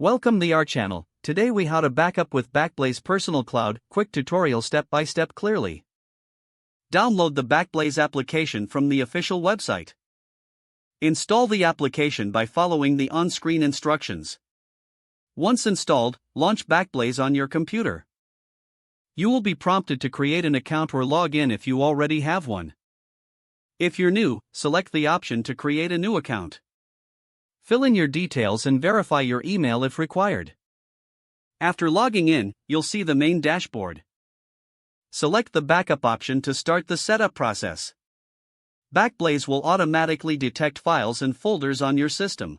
Welcome to our channel. Today we how to backup with Backblaze Personal Cloud, quick tutorial step by step clearly. Download the Backblaze application from the official website. Install the application by following the on-screen instructions. Once installed, launch Backblaze on your computer. You will be prompted to create an account or log in if you already have one. If you're new, select the option to create a new account. Fill in your details and verify your email if required. After logging in, you'll see the main dashboard. Select the backup option to start the setup process. Backblaze will automatically detect files and folders on your system.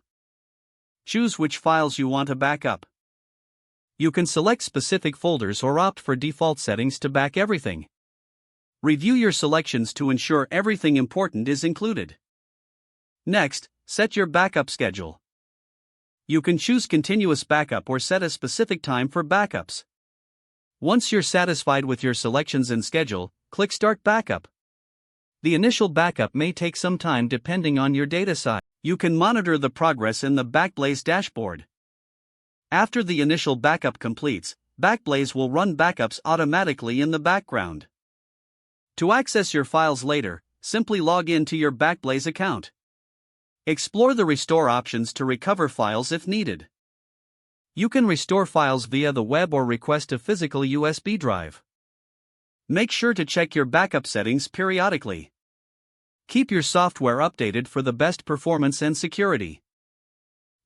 Choose which files you want to backup. You can select specific folders or opt for default settings to back everything. Review your selections to ensure everything important is included. Next, set your backup schedule. You can choose continuous backup or set a specific time for backups. Once you're satisfied with your selections and schedule, click Start Backup. The initial backup may take some time depending on your data size. You can monitor the progress in the Backblaze dashboard. After the initial backup completes, Backblaze will run backups automatically in the background. To access your files later, simply log in to your Backblaze account. Explore the restore options to recover files if needed. You can restore files via the web or request a physical USB drive. Make sure to check your backup settings periodically. Keep your software updated for the best performance and security.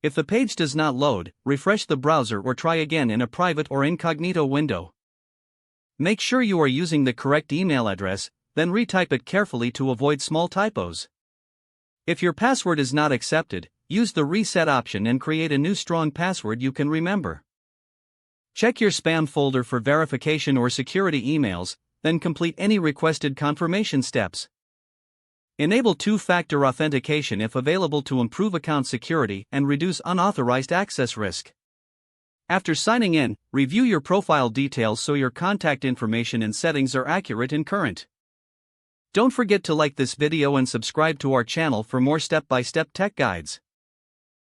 If the page does not load, refresh the browser or try again in a private or incognito window. Make sure you are using the correct email address, then retype it carefully to avoid small typos. If your password is not accepted, use the reset option and create a new strong password you can remember. Check your spam folder for verification or security emails, then complete any requested confirmation steps. Enable two-factor authentication if available to improve account security and reduce unauthorized access risk. After signing in, review your profile details so your contact information and settings are accurate and current. Don't forget to like this video and subscribe to our channel for more step-by-step tech guides.